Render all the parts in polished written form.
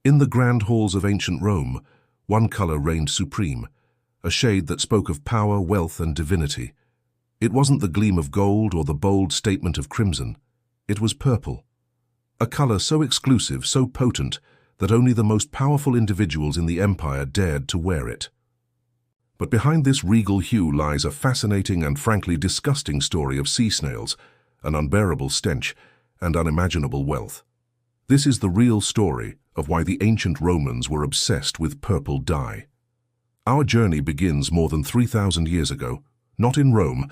In the grand halls of ancient Rome, one color reigned supreme, a shade that spoke of power, wealth, and divinity. It wasn't the gleam of gold or the bold statement of crimson. It was purple, a color so exclusive, so potent, that only the most powerful individuals in the empire dared to wear it. But behind this regal hue lies a fascinating and frankly disgusting story of sea snails, an unbearable stench, and unimaginable wealth. This is the real story of why the ancient Romans were obsessed with purple dye. Our journey begins more than 3,000 years ago, not in Rome,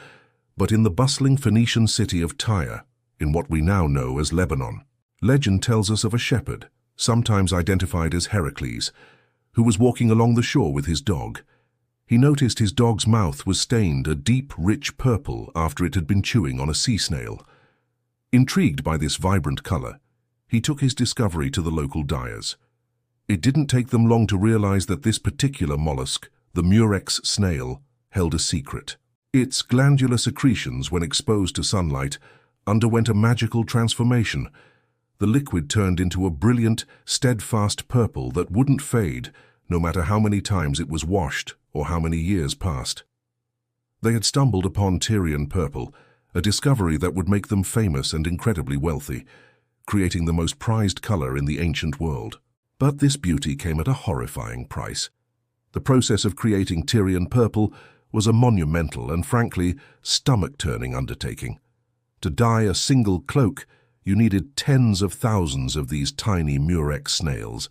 but in the bustling Phoenician city of Tyre, in what we now know as Lebanon. Legend tells us of a shepherd, sometimes identified as Heracles, who was walking along the shore with his dog. He noticed his dog's mouth was stained a deep, rich purple after it had been chewing on a sea snail. Intrigued by this vibrant color, he took his discovery to the local dyers. It didn't take them long to realize that this particular mollusk, the murex snail, held a secret. Its glandular secretions, when exposed to sunlight, underwent a magical transformation. The liquid turned into a brilliant, steadfast purple that wouldn't fade, no matter how many times it was washed or how many years passed. They had stumbled upon Tyrian purple, a discovery that would make them famous and incredibly wealthy, creating the most prized color in the ancient world. But this beauty came at a horrifying price. The process of creating Tyrian purple was a monumental and, frankly, stomach-turning undertaking. To dye a single cloak, you needed tens of thousands of these tiny murex snails.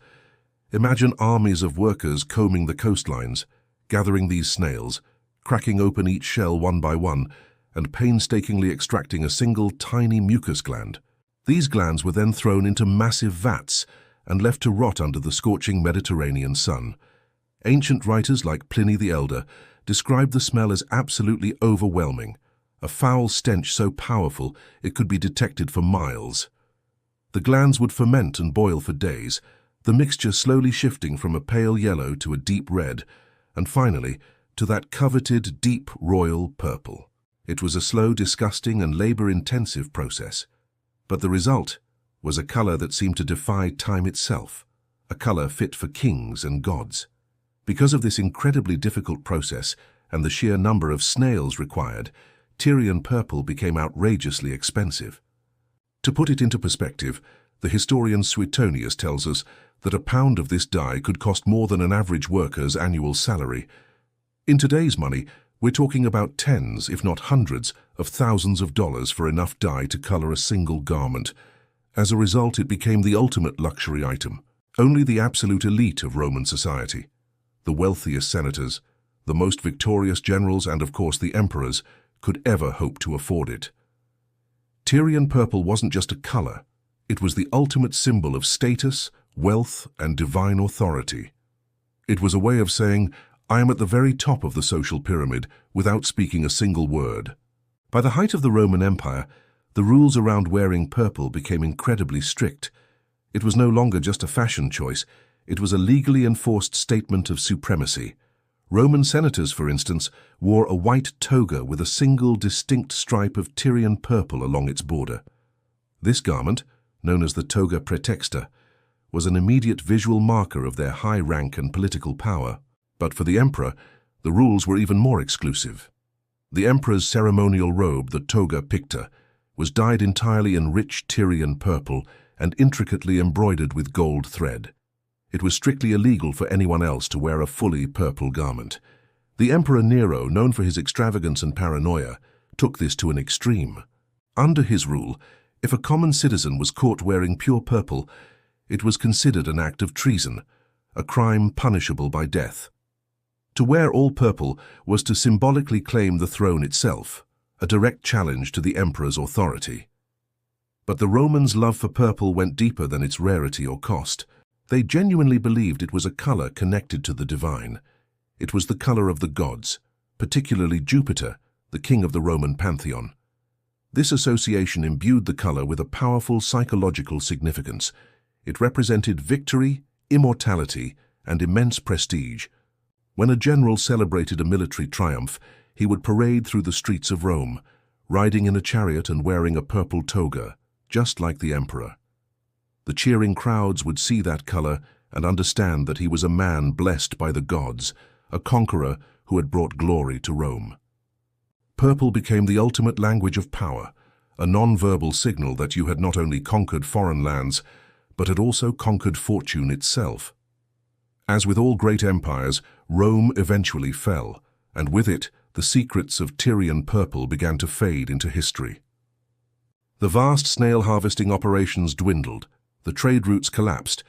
Imagine armies of workers combing the coastlines, gathering these snails, cracking open each shell one by one, and painstakingly extracting a single tiny mucus gland. These glands were then thrown into massive vats and left to rot under the scorching Mediterranean sun. Ancient writers like Pliny the Elder described the smell as absolutely overwhelming, a foul stench so powerful it could be detected for miles. The glands would ferment and boil for days, the mixture slowly shifting from a pale yellow to a deep red, and finally to that coveted deep royal purple. It was a slow, disgusting, and labor-intensive process, but the result was a color that seemed to defy time itself, a color fit for kings and gods. Because of this incredibly difficult process and the sheer number of snails required, Tyrian purple became outrageously expensive. To put it into perspective, the historian Suetonius tells us that a pound of this dye could cost more than an average worker's annual salary. In today's money, we're talking about tens, if not hundreds, of thousands of dollars for enough dye to color a single garment. As a result, it became the ultimate luxury item. Only the absolute elite of Roman society, the wealthiest senators, the most victorious generals, and of course the emperors, could ever hope to afford it. Tyrian purple wasn't just a color, it was the ultimate symbol of status, wealth, and divine authority. It was a way of saying, I am at the very top of the social pyramid without speaking a single word. By the height of the Roman Empire, the rules around wearing purple became incredibly strict. It was no longer just a fashion choice, it was a legally enforced statement of supremacy. Roman senators, for instance, wore a white toga with a single distinct stripe of Tyrian purple along its border. This garment, known as the toga praetexta, was an immediate visual marker of their high rank and political power. But for the emperor, the rules were even more exclusive. The emperor's ceremonial robe, the toga picta, was dyed entirely in rich Tyrian purple and intricately embroidered with gold thread. It was strictly illegal for anyone else to wear a fully purple garment. The Emperor Nero, known for his extravagance and paranoia, took this to an extreme. Under his rule, if a common citizen was caught wearing pure purple, it was considered an act of treason, a crime punishable by death. To wear all purple was to symbolically claim the throne itself, a direct challenge to the emperor's authority. But the Romans' love for purple went deeper than its rarity or cost. They genuinely believed it was a color connected to the divine. It was the color of the gods, particularly Jupiter, the king of the Roman pantheon. This association imbued the color with a powerful psychological significance. It represented victory, immortality, and immense prestige. When a general celebrated a military triumph, he would parade through the streets of Rome, riding in a chariot and wearing a purple toga, just like the emperor. The cheering crowds would see that color and understand that he was a man blessed by the gods, a conqueror who had brought glory to Rome. Purple became the ultimate language of power, a non-verbal signal that you had not only conquered foreign lands, but had also conquered fortune itself. As with all great empires, Rome eventually fell, and with it, the secrets of Tyrian purple began to fade into history. The vast snail harvesting operations dwindled, the trade routes collapsed,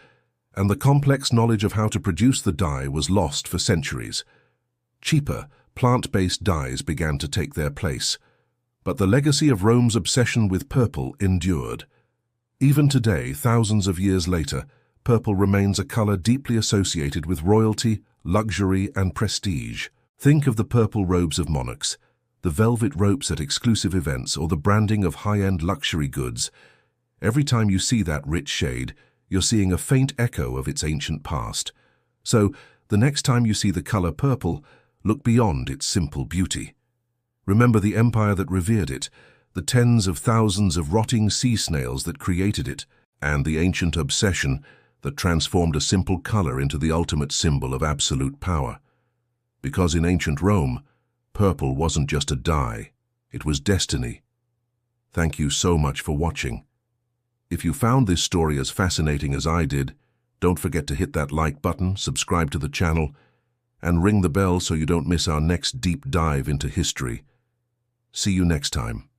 and the complex knowledge of how to produce the dye was lost for centuries. Cheaper, plant-based dyes began to take their place, but the legacy of Rome's obsession with purple endured. Even today, thousands of years later, purple remains a color deeply associated with royalty, luxury, and prestige. Think of the purple robes of monarchs, the velvet ropes at exclusive events, or the branding of high-end luxury goods. Every time you see that rich shade, you're seeing a faint echo of its ancient past. So, the next time you see the color purple, look beyond its simple beauty. Remember the empire that revered it, the tens of thousands of rotting sea snails that created it, and the ancient obsession that transformed a simple color into the ultimate symbol of absolute power. Because in ancient Rome, purple wasn't just a dye, it was destiny. Thank you so much for watching. If you found this story as fascinating as I did, don't forget to hit that like button, subscribe to the channel, and ring the bell so you don't miss our next deep dive into history. See you next time.